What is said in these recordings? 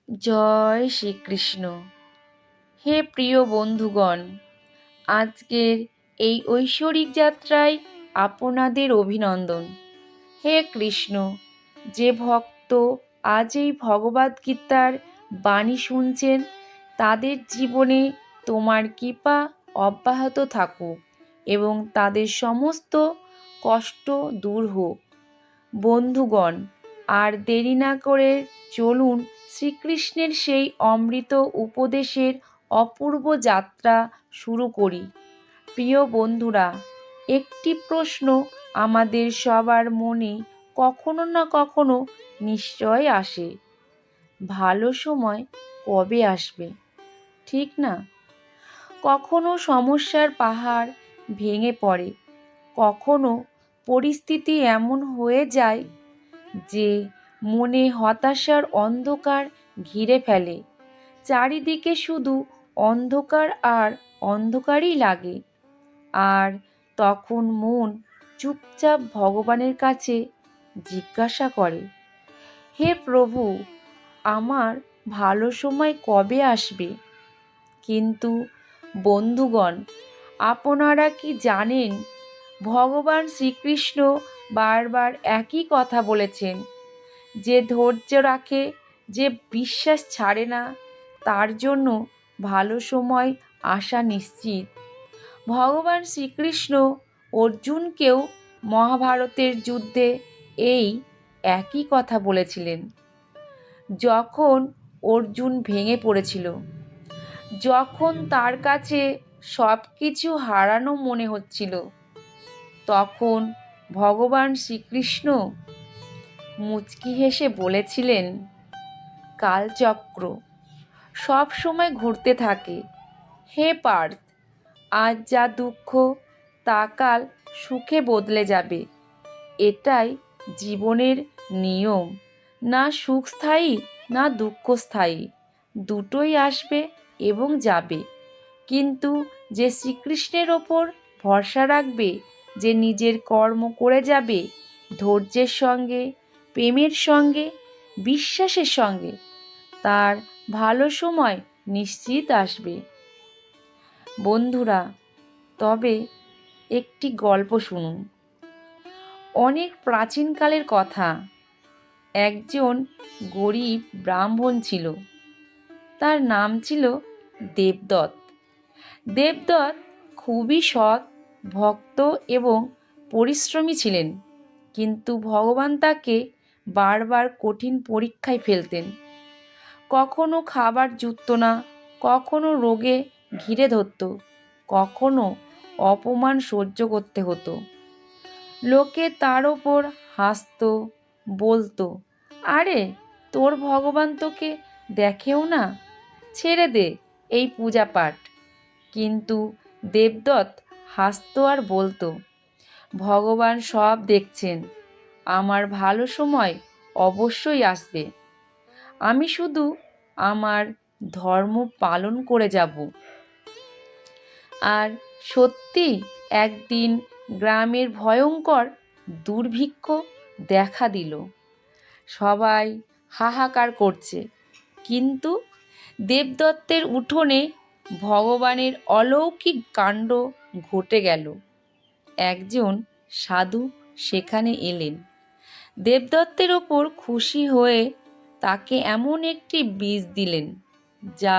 জয় শ্রীকৃষ্ণ। হে প্রিয় বন্ধুগণ, আজকের এই ঐশ্বরিক যাত্রায় আপনাদের অভিনন্দন। হে কৃষ্ণ, যে ভক্ত আজ এই ভগবদ্গীতার বাণী শুনছেন, তাদের জীবনে তোমার কৃপা অব্যাহত থাকুক এবং তাদের সমস্ত কষ্ট দূর হোক। বন্ধুগণ, আর দেরি না করে চলুন শ্রীকৃষ্ণের সেই অমৃত উপদেশের অপূর্ব যাত্রা শুরু করি। প্রিয় বন্ধুরা, একটি প্রশ্ন আমাদের সবার মনে কখনো না কখনো নিশ্চয় আসে, ভালো সময় কবে আসবে, ঠিক না? কখনো সমস্যার পাহাড় ভেঙে পড়ে, কখনো পরিস্থিতি এমন হয়ে যায় যে মনে হতাশার অন্ধকার ঘিরে ফেলে। চারিদিকে শুধু অন্ধকার আর অন্ধকারই লাগে। আর তখন মন চুপচাপ ভগবানের কাছে জিজ্ঞাসা করে, হে প্রভু, আমার ভালো সময় কবে আসবে? কিন্তু বন্ধুগণ, আপনারা কি জানেন, ভগবান শ্রীকৃষ্ণ বারবার একই কথা বলেছেন, যে ধৈর্য রাখে, যে বিশ্বাস ছাড়ে না, তার জন্য ভালো সময় আসা নিশ্চিত। ভগবান শ্রীকৃষ্ণ অর্জুনকেও মহাভারতের যুদ্ধে এই একই কথা বলেছিলেন। যখন অর্জুন ভেঙে পড়েছিল, যখন তার কাছে সব কিছু হারানো মনে হচ্ছিল, তখন ভগবান শ্রীকৃষ্ণ মুচকি হেসে বলেছিলেন, কালচক্র সব সময় ঘুরতে থাকে। হে পার্থ, আজ যা দুঃখ তা কাল সুখে বদলে যাবে। এটাই জীবনের নিয়ম। না সুখ স্থায়ী, না দুঃখ স্থায়ী, দুটোই আসবে এবং যাবে। কিন্তু যে শ্রীকৃষ্ণের ওপর ভরসা রাখবে, যে নিজের কর্ম করে যাবে ধৈর্যের সঙ্গে, প্রেমের সঙ্গে, বিশ্বাসের সঙ্গে, তার ভালো সময় নিশ্চিত আসবে। বন্ধুরা, তবে একটি গল্প শুনুন। অনেক প্রাচীনকালের কথা। একজন গরিব ব্রাহ্মণ ছিল। তার নাম ছিল দেবদত্ত। দেবদত্ত খুবই সৎ, ভক্ত এবং পরিশ্রমী ছিলেন। কিন্তু ভগবান তাকে বারবার কঠিন পরীক্ষায় ফেলতেন। কখনো খাবার জুটত না, কখনো রোগে ঘিরে ধরত, কখনো অপমান সহ্য করতে হতো। লোকে তার ওপর হাসত, বলতো, আরে তোর ভগবান তোকে দেখেও না, ছেড়ে দে এই পূজা পাঠ। কিন্তু দেবদত্ত হাসত আর বলতো, ভগবান সব দেখছেন, আমার ভালো সময় অবশ্যই আসবে। আমি শুধু আমার ধর্ম পালন করে যাব। আর সত্যি একদিন গ্রামের ভয়ঙ্কর দুর্ভিক্ষ দেখা দিল। সবাই হাহাকার করছে, কিন্তু দেবদত্তের উঠোনে ভগবানের অলৌকিক কাণ্ড ঘটে গেল। একজন সাধু সেখানে এলেন। দেবদত্তের ওপর খুশি হয়ে তাকে এমন একটি বীজ দিলেন, যা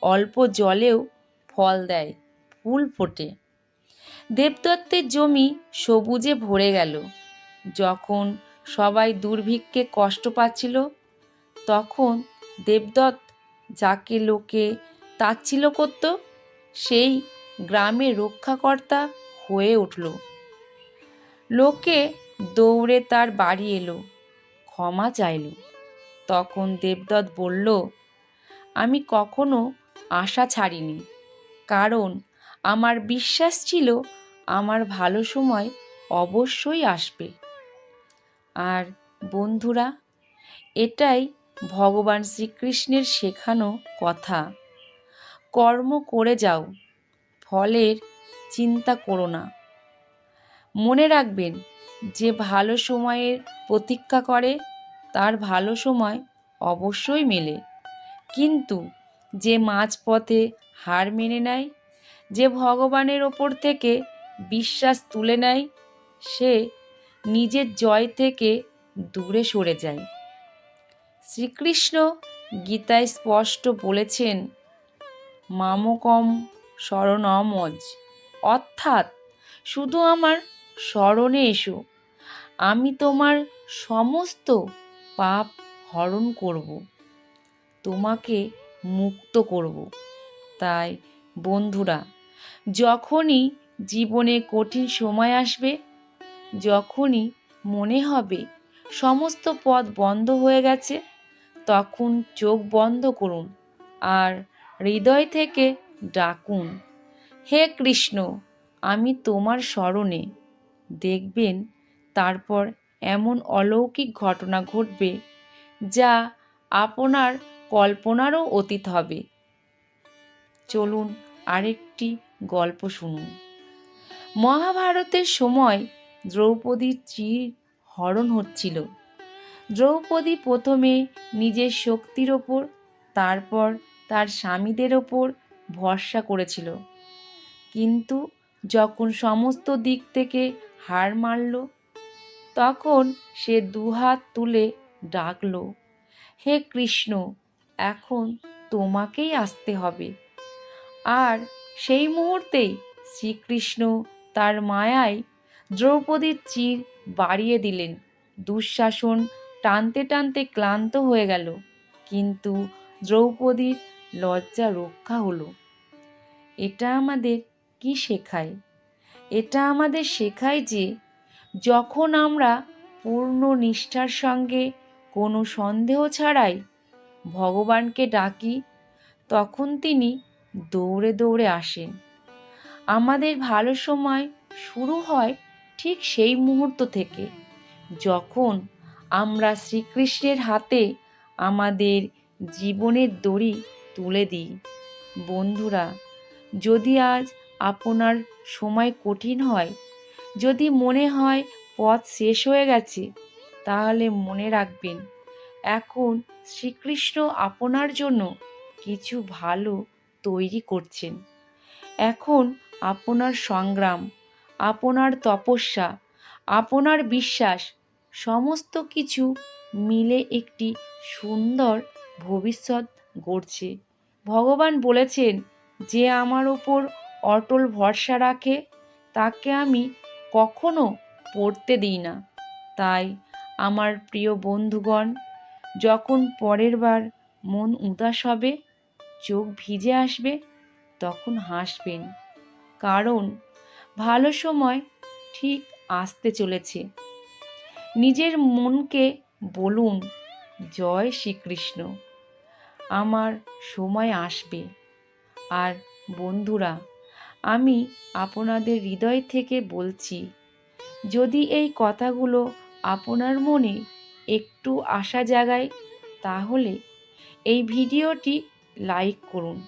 অল্প জলেও ফল দেয়, ফুল ফোটে। দেবদত্তের জমি সবুজে ভরে গেল। যখন সবাই দুর্ভিক্ষে কষ্ট পাচ্ছিল, তখন দেবদত্ত, যাকে লোকে তাচ্ছিল্য করত, সেই গ্রামের রক্ষাকর্তা হয়ে উঠল। লোকে দৌড়ে তার বাড়ি এলো, ক্ষমা চাইল। তখন দেবদত্ত বলল, আমি কখনো আশা ছাড়িনি, কারণ আমার বিশ্বাস ছিল আমার ভালো সময় অবশ্যই আসবে। আর বন্ধুরা, এটাই ভগবান শ্রীকৃষ্ণের শেখানো কথা। কর্ম করে যাও, ফলের চিন্তা করো না। মনে রাখবেন, যে ভালো সময়ের প্রতীক্ষা করে তার ভালো সময় অবশ্যই মেলে। কিন্তু যে মাঝপথে হার মেনে নেয়, যে ভগবানের ওপর থেকে বিশ্বাস তুলে নেয়, সে নিজের জয় থেকে দূরে সরে যায়। শ্রীকৃষ্ণ গীতায় স্পষ্ট বলেছেন, মামকম শরণমজ, অর্থাৎ শুধু আমার স্মরণে এসো, আমি তোমার সমস্ত পাপ হরণ করব, তোমাকে মুক্ত করব। তাই বন্ধুরা, যখনই জীবনে কঠিন সময় আসবে, যখনই মনে হবে সমস্ত পথ বন্ধ হয়ে গেছে, তখন চোখ বন্ধ করুন আর হৃদয় থেকে ডাকুন, হে কৃষ্ণ, আমি তোমার শরণে। দেখবেন তারপর এমন অলৌকিক ঘটনা ঘটবে যা আপনার কল্পনারও অতীত হবে। চলুন আরেকটি গল্প শুনুন। মহাভারতের সময় দ্রৌপদীর চির হরণ হচ্ছিল। দ্রৌপদী প্রথমে নিজের শক্তির ওপর, তারপর তার স্বামীদের ওপর ভরসা করেছিল। কিন্তু যখন সমস্ত দিক থেকে হার মানল, তখন সে দুহাত তুলে ডাকল, হে কৃষ্ণ, এখন তোমাকেই আসতে হবে। আর সেই মুহূর্তেই শ্রীকৃষ্ণ তার মায়ায় দ্রৌপদীর চির বাড়িয়ে দিলেন। দুঃশাসন টানতে টানতে ক্লান্ত হয়ে গেল, কিন্তু দ্রৌপদীর লজ্জা রক্ষা হলো। এটা আমাদের কি শেখায়? এটা আমাদের শেখায় যে যখন আমরা পূর্ণ নিষ্ঠার সঙ্গে কোনো সন্দেহ ছাড়াই ভগবানকে ডাকি, তখন তিনি দৌড়ে দৌড়ে আসেন। আমাদের ভালো সময় শুরু হয় ঠিক সেই মুহূর্ত থেকে, যখন আমরা শ্রীকৃষ্ণের হাতে আমাদের জীবনের দড়ি তুলে দিই। বন্ধুরা, যদি আজ আপনার সময় কঠিন হয়, যদি মনে হয় পথ শেষ হয়ে গেছে, তাহলে মনে রাখবেন, এখন শ্রীকৃষ্ণ আপনার জন্য কিছু ভালো তৈরি করছেন। এখন আপনার সংগ্রাম, আপনার তপস্যা, আপনার বিশ্বাস, সমস্ত কিছু মিলে একটি সুন্দর ভবিষ্যৎ গড়ছে। ভগবান বলেছেন, যে আমার ওপর অটল ভরসা রাখে, তাকে আমি কখনো পড়তে দিই না। তাই আমার প্রিয় বন্ধুগণ, যখন পরের বার মন উদাস হবে, চোখ ভিজে আসবে, তখন হাসবেন, কারণ ভালো সময় ঠিক আসতে চলেছে। নিজের মনকে বলুন, জয় শ্রীকৃষ্ণ, আমার সময় আসবে। আর বন্ধুরা, আমি আপনাদের হৃদয় থেকে বলছি, যদি এই কথাগুলো আপনার মনে একটু আশা জাগায়, তাহলে এই ভিডিওটি লাইক করুন,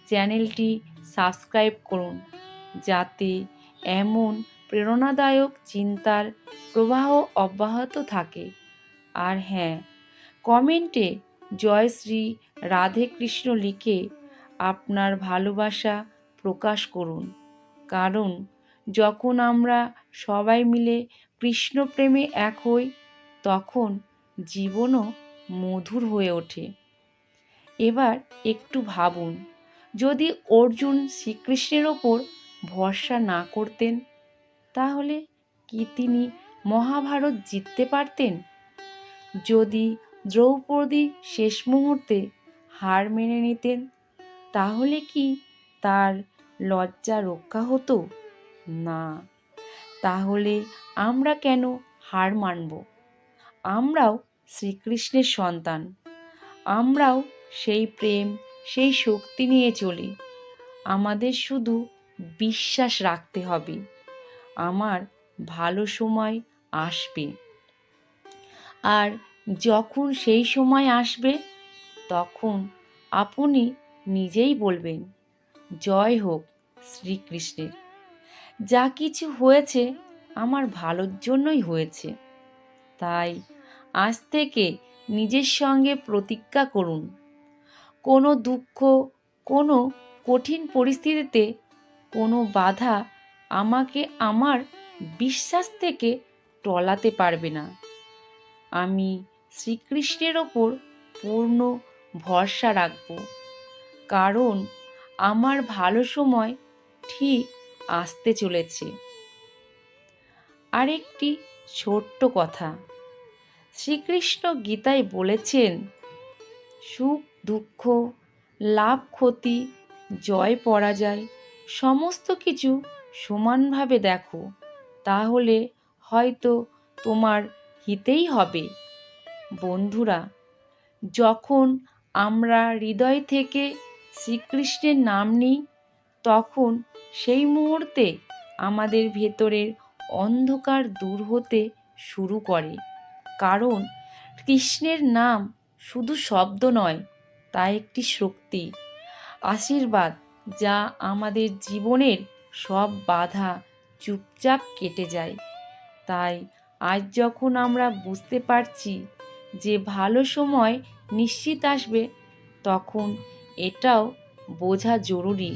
চ্যানেলটি সাবস্ক্রাইব করুন, যাতে এমন প্রেরণাদায়ক চিন্তার প্রবাহ অব্যাহত থাকে। আর হ্যাঁ, কমেন্টে জয় শ্রী রাধে কৃষ্ণ লিখে আপনার ভালোবাসা প্রকাশ করুন, কারণ যখন আমরা সবাই মিলে কৃষ্ণ প্রেমে এক হই, তখন জীবনও মধুর হয়ে ওঠে। এবার একটু ভাবুন, যদি অর্জুন শ্রীকৃষ্ণের ওপর ভরসা না করতেন, তাহলে কি তিনি মহাভারত জিততে পারতেন? যদি দ্রৌপদী শেষ মুহূর্তে হার মেনে নিতেন, তাহলে কি তার লজ্জা রক্ষা হতো? না। তাহলে আমরা কেন হার মানব? আমরাও শ্রীকৃষ্ণের সন্তান, আমরাও সেই প্রেম, সেই শক্তি নিয়ে চলি। আমাদের শুধু বিশ্বাস রাখতে হবে, আমার ভালো সময় আসবে। আর যখন সেই সময় আসবে, তখন আপনি নিজেই বলবেন, জয় হোক শ্রীকৃষ্ণের। যা কিছু হয়েছে আমার ভালোর জন্যই হয়েছে। তাই আজ থেকে নিজের সঙ্গে প্রতিজ্ঞা করুন, কোনো দুঃখ, কোনো কঠিন পরিস্থিতিতে কোনো বাধা আমাকে আমার বিশ্বাস থেকে টলাতে পারবে না। আমি শ্রীকৃষ্ণের ওপর পূর্ণ ভরসা রাখব, কারণ আমার ভালো সময় ঠিক আসতে চলেছে। আরেকটি ছোট্ট কথা, শ্রীকৃষ্ণ গীতায় বলেছেন, সুখ দুঃখ, লাভ ক্ষতি, জয় পরাজয় সমস্ত কিছু সমানভাবে দেখো, তাহলে হয়তো তোমার হিতেই হবে। বন্ধুরা, যখন আমরা হৃদয় থেকে শ্রীকৃষ্ণের নাম নিই, তখন সেই মুহূর্তে আমাদের ভেতরের অন্ধকার দূর হতে শুরু করে। কারণ কৃষ্ণের নাম শুধু শব্দ নয়, তা একটি শক্তি, আশীর্বাদ, যা আমাদের জীবনের সব বাধা চুপচাপ কেটে যায়। তাই আজ যখন আমরা বুঝতে পারছি যে ভালো সময় নিশ্চিত আসবে, তখন এটাও বোঝা জরুরি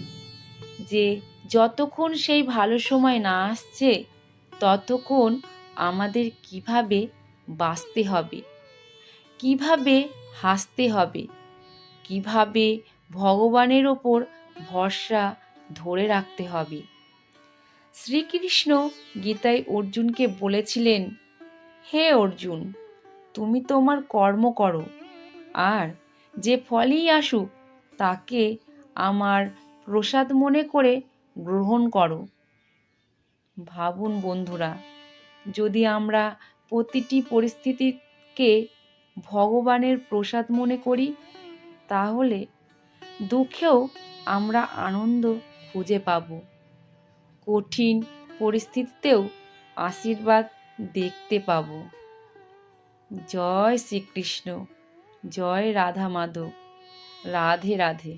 যে যতক্ষণ সেই ভালো সময় না আসছে, ততক্ষণ আমাদের কিভাবে বাঁচতে হবে, কিভাবে হাসতে হবে, কিভাবে ভগবানের ওপর ভরসা ধরে রাখতে হবে। শ্রীকৃষ্ণ গীতায় অর্জুনকে বলেছিলেন, হে অর্জুন, তুমি তোমার কর্ম করো, আর যে ফলই আসুক তাকে আমার প্রসাদ মনে করে গ্রহণ করো। ভাবুন বন্ধুরা, যদি আমরা প্রতিটি পরিস্থিতিকে ভগবানের প্রসাদ মনে করি, তাহলে দুঃখেও আমরা আনন্দ খুঁজে পাব, কঠিন পরিস্থিতিতেও আশীর্বাদ দেখতে পাব। জয় শ্রীকৃষ্ণ, জয় রাধা মাধব, রাধে রাধে।